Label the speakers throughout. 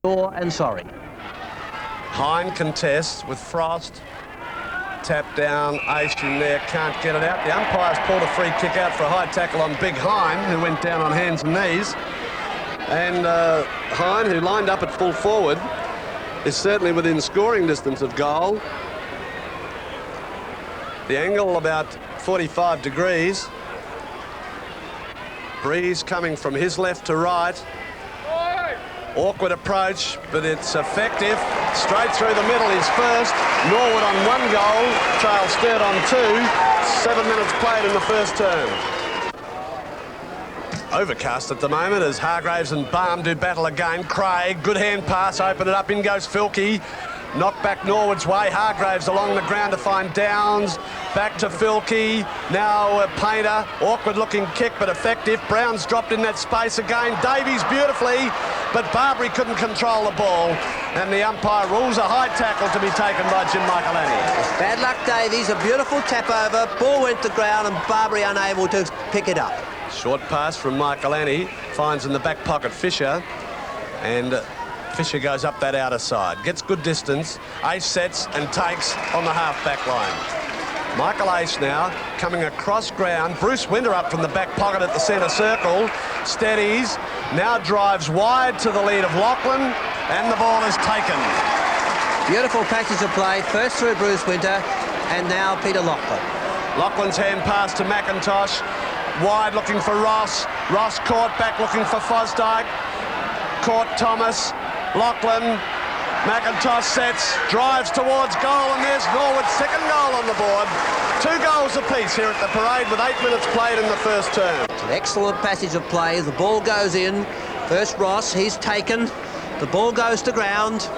Speaker 1: Sore and sorry.
Speaker 2: Hine contests with Frost. Tap down, Ace in there, can't get it out. The umpire's pulled a free kick out for a high tackle on Big Hine, who went down on hands and knees. And Hine, who lined up at full forward, is certainly within scoring distance of goal. The angle about 45 degrees. Breeze coming from his left to right. Awkward approach, but it's effective. Straight through the middle is first. Norwood on 1 goal, trail Sturt on 2. 7 minutes played in the first term. Overcast at the moment as Hargraves and Balm do battle again. Craig, good hand pass, open it up, in goes Filkey. Knocked back Norwood's way. Hargraves along the ground to find Downs. Back to Filkey. Now Painter. Awkward looking kick, but effective. Brown's dropped in that space again. Davies beautifully, but Barbary couldn't control the ball. And the umpire rules a high tackle to be taken by Jim Michaelani.
Speaker 1: Bad luck, Davies. A beautiful tap over. Ball went to ground and Barbary unable to pick it up.
Speaker 2: Short pass from Michaelani. Finds in the back pocket Fisher. And Fisher goes up that outer side. Gets good distance. Ace sets and takes on the half-back line. Michael Ace now coming across ground. Bruce Winter up from the back pocket at the centre circle. Steadies. Now drives wide to the lead of Lachlan. And the ball is taken.
Speaker 1: Beautiful passage of play. First through Bruce Winter and now Peter Lachlan.
Speaker 2: Lachlan's hand pass to McIntosh. Wide looking for Ross. Ross caught back looking for Fosdyke. Caught Thomas. Lachlan, McIntosh sets, drives towards goal, and there's Norwood's second goal on the board. 2 goals apiece here at the parade with 8 minutes played in the first term.
Speaker 1: It's an excellent passage of play. The ball goes in. First Ross, he's taken. The ball goes to ground.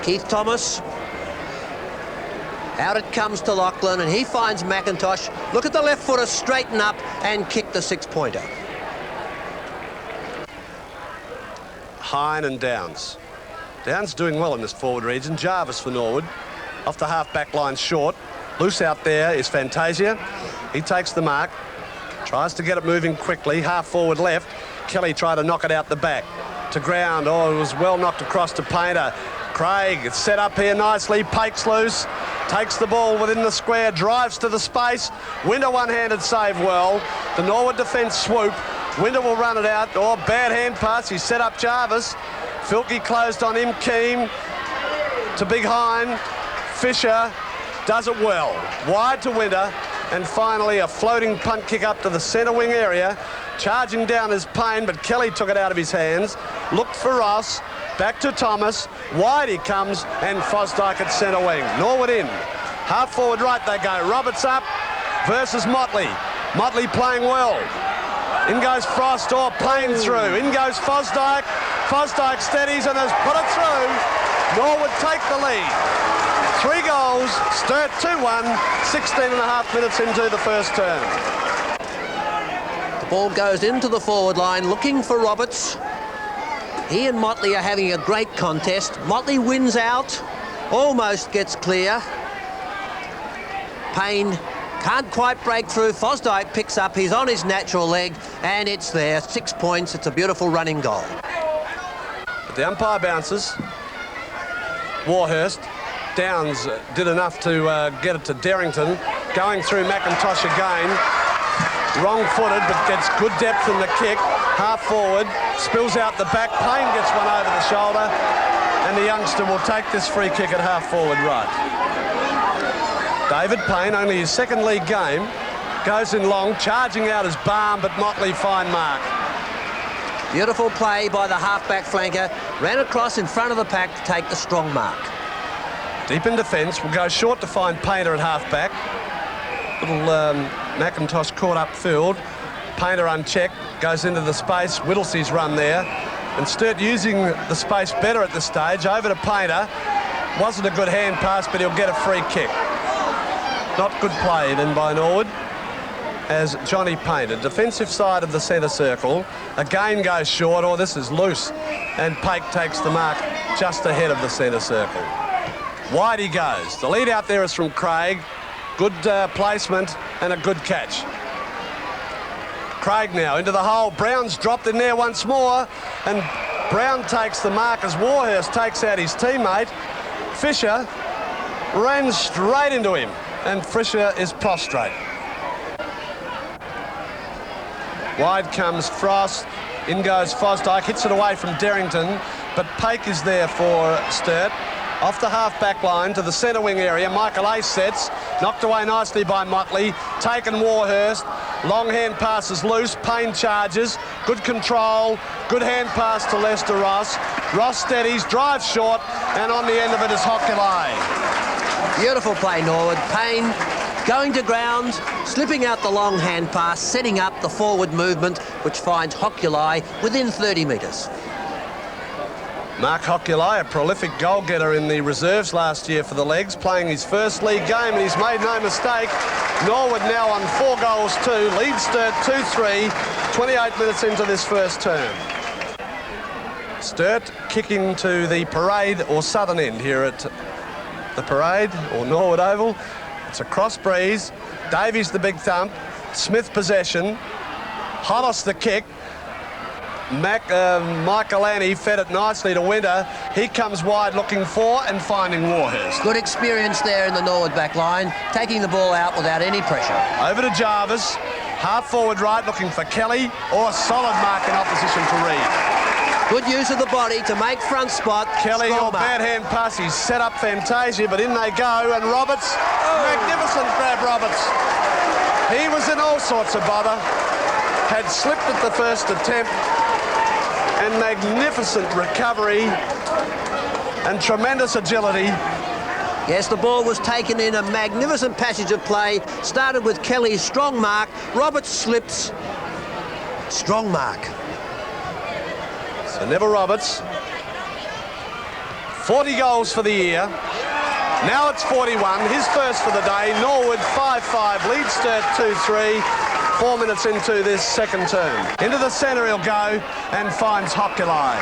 Speaker 1: Keith Thomas. Out it comes to Lachlan, and he finds McIntosh. Look at the left footer, straighten up and kick the 6-pointer.
Speaker 2: Hine and Downs. Downs doing well in this forward region. Jarvis for Norwood. Off the half-back line short. Loose out there is Fantasia. He takes the mark. Tries to get it moving quickly. Half-forward left. Kelly tried to knock it out the back. To ground. Oh, it was well knocked across to Painter. Craig set up here nicely. Pakes loose. Takes the ball within the square. Drives to the space. Winter one-handed save well. The Norwood defence swoop. Winter will run it out. Oh, bad hand pass. He set up Jarvis. Filkey closed on him. Keane to Big Hine. Fisher does it well. Wide to Winter. And finally a floating punt kick up to the centre wing area. Charging down is Payne, but Kelly took it out of his hands. Looked for Ross. Back to Thomas. Wide he comes. And Fosdyke at centre wing. Norwood in. Half forward right they go. Roberts up versus Motley. Motley playing well. In goes Frost, or Payne through. In goes Fosdyke. Fosdyke steadies and has put it through. Norwood take the lead. 3 goals, Sturt 2-1, 16 and a half minutes into the first term.
Speaker 1: The ball goes into the forward line, looking for Roberts. He and Motley are having a great contest. Motley wins out, almost gets clear. Payne can't quite break through. Fosdyke picks up. He's on his natural leg, and it's there. 6 points. It's a beautiful running goal.
Speaker 2: But the umpire bounces. Warhurst. Downs did enough to get it to Derrington. Going through McIntosh again. Wrong-footed, but gets good depth in the kick. Half forward. Spills out the back. Payne gets one over the shoulder. And the youngster will take this free kick at half forward right. David Payne, only his second league game, goes in long, charging out his Balm, but Motley fine mark.
Speaker 1: Beautiful play by the half-back flanker. Ran across in front of the pack to take the strong mark.
Speaker 2: Deep in defence, will go short to find Painter at half-back. Little McIntosh caught up field. Painter unchecked, goes into the space. Whittlesey's run there. And Sturt using the space better at this stage. Over to Painter. Wasn't a good hand pass, but he'll get a free kick. Not good play then by Norwood as Johnny Painter. Defensive side of the centre circle. Again goes short. Oh, this is loose. And Pake takes the mark just ahead of the centre circle. Wide he goes. The lead out there is from Craig. Good placement and a good catch. Craig now into the hole. Brown's dropped in there once more. And Brown takes the mark as Warhurst takes out his teammate. Fisher ran straight into him, and Fisher is prostrate. Wide comes Frost, in goes Fosdyke, hits it away from Derrington, but Pake is there for Sturt. Off the half-back line to the centre wing area. Michael Ace sets, knocked away nicely by Motley, taken Warhurst. Long hand passes loose, Payne charges, good control, good hand pass to Lester Ross. Ross steadies, drives short, and on the end of it is Hokulai.
Speaker 1: Beautiful play, Norwood. Payne going to ground, slipping out the long hand pass, setting up the forward movement, which finds Hokulai within 30 metres.
Speaker 2: Mark Hokulai, a prolific goal-getter in the reserves last year for the Legs, playing his first league game, and he's made no mistake. Norwood now on 4-2, leads Sturt 2-3, 28 minutes into this first term. Sturt kicking to the Parade or southern end here at the Parade or Norwood Oval. It's a cross breeze. Davies the big thump. Smith possession. Hollis the kick. Michael Annie fed it nicely to Winter. He comes wide looking for and finding Warhurst.
Speaker 1: Good experience there in the Norwood back line, taking the ball out without any pressure.
Speaker 2: Over to Jarvis. Half forward right looking for Kelly, or a solid mark in opposition to Reid.
Speaker 1: Good use of the body to make front spot.
Speaker 2: Kelly,
Speaker 1: Strong
Speaker 2: or bad hand pass. He's set up Fantasia, but in they go. And Roberts, magnificent grab, Roberts. He was in all sorts of bother. Had slipped at the first attempt. And magnificent recovery and tremendous agility.
Speaker 1: Yes, the ball was taken in a magnificent passage of play. Started with Kelly's strong mark. Roberts slips. Strong mark.
Speaker 2: So Neville Roberts. 40 goals for the year. Now it's 41. His first for the day. Norwood 5-5. Leads Sturt 2-3. 4 minutes into this second term. Into the centre he'll go and finds Hokulai.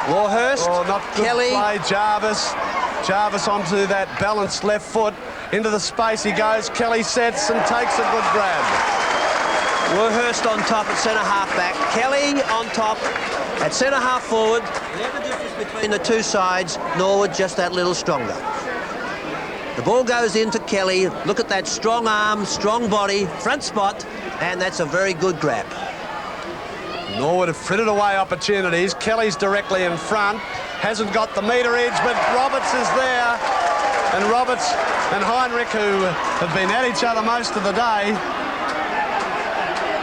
Speaker 1: Warhurst,
Speaker 2: not good
Speaker 1: Kelly.
Speaker 2: Play. Jarvis onto that balanced left foot. Into the space he goes. Kelly sets and takes a good grab.
Speaker 1: Warhurst on top at centre-half back. Kelly on top at centre-half forward. There's the difference between the two sides. Norwood just that little stronger. The ball goes into Kelly. Look at that strong arm, strong body, front spot, and that's a very good grab.
Speaker 2: Norwood have frittered away opportunities. Kelly's directly in front. Hasn't got the metre edge, but Roberts is there. And Roberts and Heinrich, who have been at each other most of the day.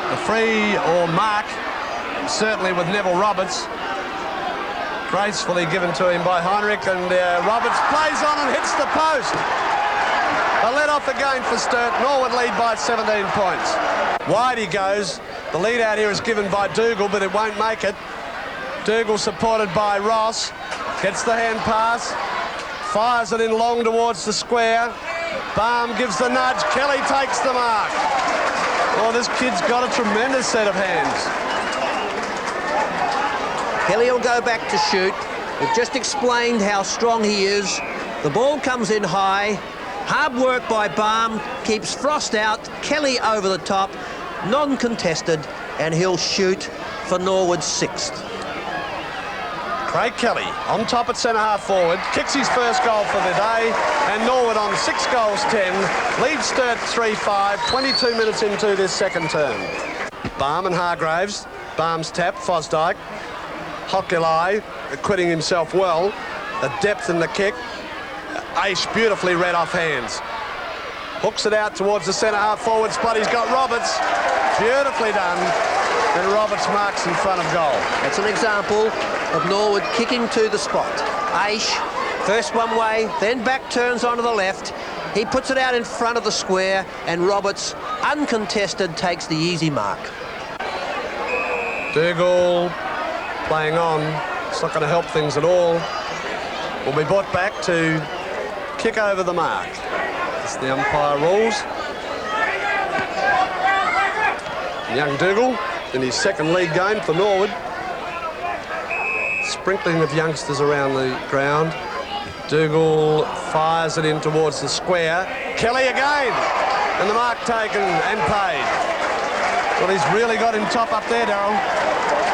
Speaker 2: The free or mark, certainly with Neville Roberts. Gracefully given to him by Heinrich, and Roberts plays on and hits the post. A let-off again for Sturt. Norwood lead by 17 points. Wide he goes. The lead out here is given by Dougal, but it won't make it. Dougal supported by Ross. Gets the hand pass. Fires it in long towards the square. Baum gives the nudge. Kelly takes the mark. Oh, this kid's got a tremendous set of hands.
Speaker 1: Kelly will go back to shoot. We've just explained how strong he is. The ball comes in high. Hard work by Baum keeps Frost out. Kelly over the top, non-contested, and he'll shoot for Norwood's sixth.
Speaker 2: Craig Kelly on top at centre-half forward, kicks his first goal for the day, and Norwood on 6-10, leads Sturt 3-5, 22 minutes into this second term. Baum and Hargraves. Baum's tap, Fosdyke. Hokulai acquitting himself well. The depth in the kick. Aish beautifully read off hands. Hooks it out towards the centre-half forward spot. He's got Roberts. Beautifully done. And Roberts marks in front of goal.
Speaker 1: That's an example of Norwood kicking to the spot. Aish, first one way, then back turns onto the left. He puts it out in front of the square, and Roberts, uncontested, takes the easy mark.
Speaker 2: Dougal playing on. It's not going to help things at all. Will be brought back to kick over the mark. That's the umpire rules. Young Dougal in his second league game for Norwood. Sprinkling of youngsters around the ground. Dougal fires it in towards the square. Kelly again. And the mark taken and paid. Well, he's really got him top up there, Darryl.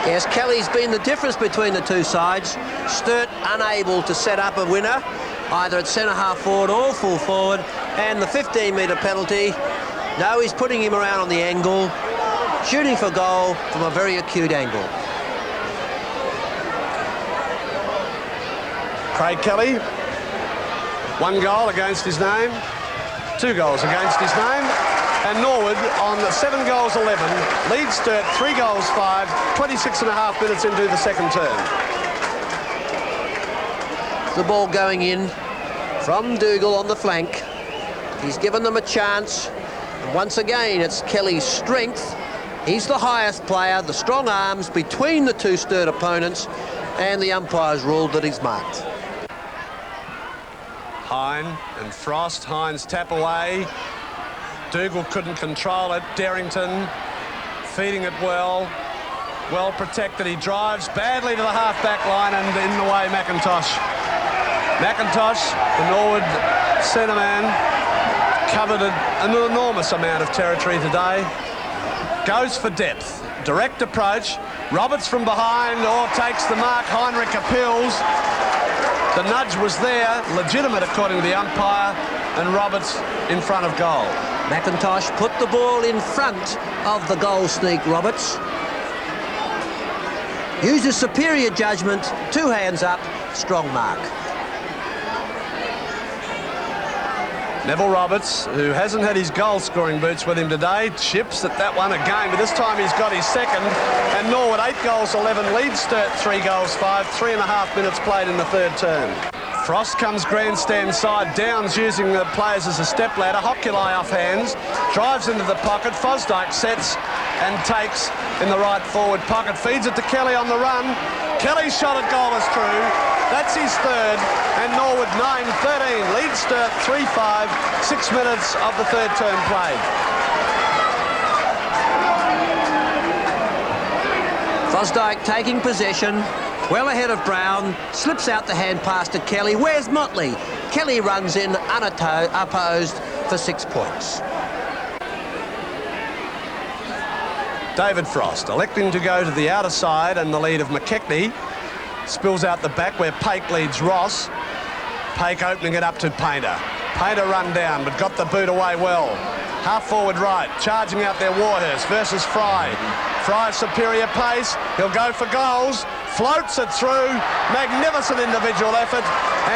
Speaker 1: Yes, Kelly's been the difference between the two sides. Sturt unable to set up a winner, either at centre half forward or full forward, and the 15-metre penalty. No, he's putting him around on the angle, shooting for goal from a very acute angle.
Speaker 2: Craig Kelly, 1 goal against his name, 2 goals against his name, and Norwood on 7 goals 11 leads Sturt 3 goals 5, 26 and a half minutes into the second term.
Speaker 1: The ball going in from Dougal on the flank. He's given them a chance. And once again, it's Kelly's strength. He's the highest player, the strong arms between the two Sturt opponents, and the umpires ruled that he's marked.
Speaker 2: Hine and Frost. Hine's tap away. Dougal couldn't control it. Derrington feeding it well. Well protected. He drives badly to the half-back line and in the way McIntosh. McIntosh, the Norwood centre man, covered an enormous amount of territory today. Goes for depth. Direct approach. Roberts from behind or takes the mark. Heinrich appeals. The nudge was there, legitimate according to the umpire, and Roberts in front of goal.
Speaker 1: McIntosh put the ball in front of the goal sneak, Roberts. Uses superior judgment, 2 hands up, strong mark.
Speaker 2: Neville Roberts, who hasn't had his goal-scoring boots with him today, chips at that one again, but this time he's got his second. And Norwood, 8 goals 11, leads Sturt 3 goals 5, 3.5 minutes played in the third term. Frost comes grandstand side, Downs using the players as a stepladder, Hoculi off hands, drives into the pocket, Fosdyke sets and takes in the right forward pocket, feeds it to Kelly on the run. Kelly's shot at goal is true. That's his third, and Norwood 9-13 leads Sturt 3-5, 6 minutes of the third term played.
Speaker 1: Fosdyke taking possession, well ahead of Brown, slips out the hand pass to Kelly. Where's Motley? Kelly runs in unopposed for 6 points.
Speaker 2: David Frost electing to go to the outer side and the lead of McKechnie. Spills out the back where Pake leads Ross. Pake opening it up to Painter. Painter run down but got the boot away well. Half forward right, charging out there Warhurst versus Fry. Fry superior pace, he'll go for goals. Floats it through, magnificent individual effort,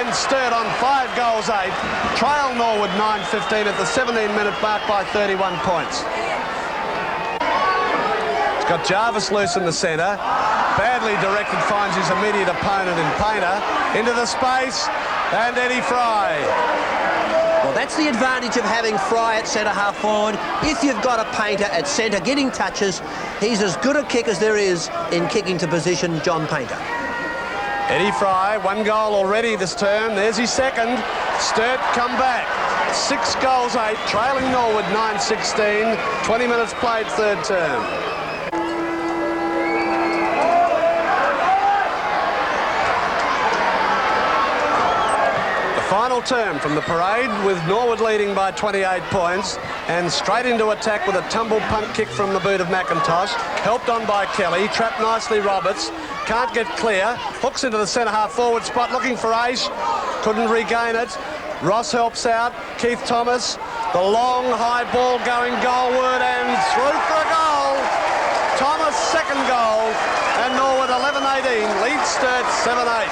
Speaker 2: and Sturt on 5 goals 8. Trail Norwood 9-15 at the 17-minute mark by 31 points. It's got Jarvis loose in the centre. Badly directed, finds his immediate opponent in Painter. Into the space, and Eddie Fry.
Speaker 1: Well, that's the advantage of having Fry at centre half forward. If you've got a Painter at centre getting touches, he's as good a kick as there is in kicking to position, John Painter.
Speaker 2: Eddie Fry, 1 goal already this term. There's his second. Sturt come back. 6 goals 8, trailing Norwood 9-16. 20 minutes played third term. Final term from the parade with Norwood leading by 28 points and straight into attack with a tumble punt kick from the boot of McIntosh, helped on by Kelly, trapped nicely Roberts, can't get clear, hooks into the centre half forward spot looking for Aish, couldn't regain it. Ross helps out, Keith Thomas, the long high ball going goalward and through for a goal. Thomas second goal and Norwood 11-18 leads Sturt 7-8.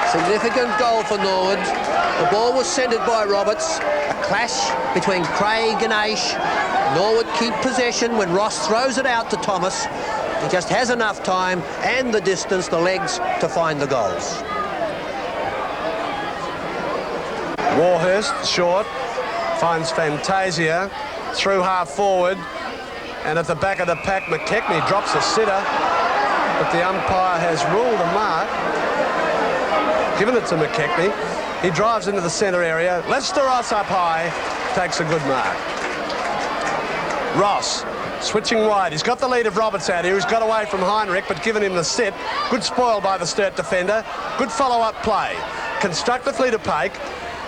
Speaker 1: Significant goal for Norwood. The ball was centred by Roberts. A clash between Craig and Aish. Norwood keep possession when Ross throws it out to Thomas. He just has enough time and the distance, the legs, to find the goals.
Speaker 2: Warhurst, short, finds Fantasia through half forward. And at the back of the pack, McKechnie drops a sitter. But the umpire has ruled a mark. Given it to McKechnie. He drives into the centre area. Lester Ross up high. Takes a good mark. Ross switching wide. He's got the lead of Roberts out here. He's got away from Heinrich, but given him the sit. Good spoil by the Sturt defender. Good follow-up play. Constructively to Pake.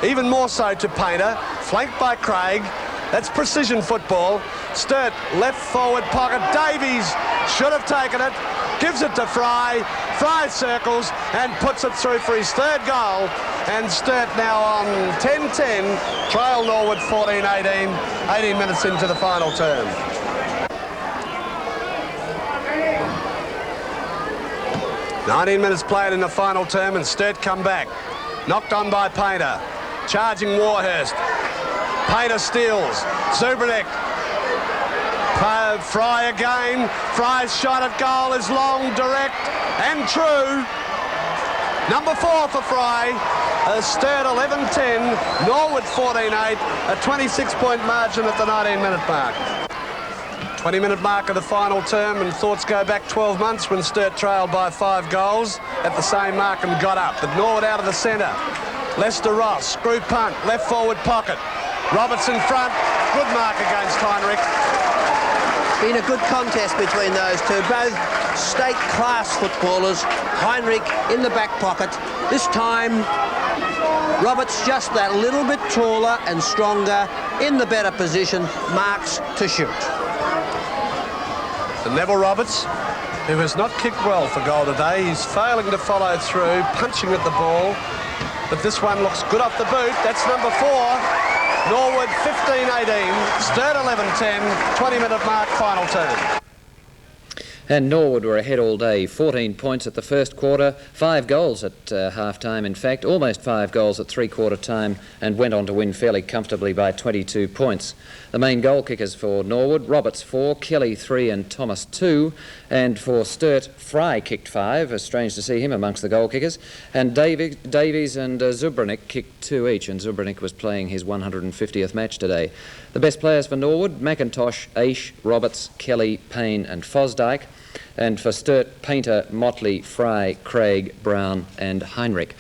Speaker 2: Even more so to Painter. Flanked by Craig. That's precision football. Sturt, left forward pocket. Davies should have taken it. Gives it to Fry. Fry circles and puts it through for his third goal. And Sturt now on 10-10. Trail Norwood 14-18. 18 minutes into the final term. "19 minutes played in the final term and Sturt come back. Knocked on by Painter. Charging Warhurst. Painter steals. Zubranek. Fry again. Fry's shot at goal is long, direct and true. Number 4 for Fry. Sturt 11-10. Norwood 14-8. A 26-point margin at the 19-minute mark. 20-minute mark of the final term, and thoughts go back 12 months when Sturt trailed by 5 goals at the same mark and got up. But Norwood out of the centre. Lester Ross, screw punt, left forward pocket. Roberts in front, good mark against Heinrich.
Speaker 1: Been a good contest between those two, both state-class footballers. Heinrich in the back pocket. This time, Roberts just that little bit taller and stronger, in the better position, marks to shoot.
Speaker 2: And Neville Roberts, who has not kicked well for goal today, he's failing to follow through, punching at the ball. But this one looks good off the boot. That's number 4. Norwood 15-18, Sturt 11-10, 20-minute mark, final turn.
Speaker 3: And Norwood were ahead all day, 14 points at the first quarter, 5 goals at half-time, in fact, almost 5 goals at three-quarter time, and went on to win fairly comfortably by 22 points. The main goal kickers for Norwood, Roberts 4, Kelly 3 and Thomas 2, and for Sturt, Fry kicked 5, it's strange to see him amongst the goal kickers, and Davies and Zubranek kicked 2 each, and Zubranek was playing his 150th match today. The best players for Norwood, McIntosh, Aish, Roberts, Kelly, Payne and Fosdyke. And for Sturt, Painter, Motley, Fry, Craig, Brown and Heinrich.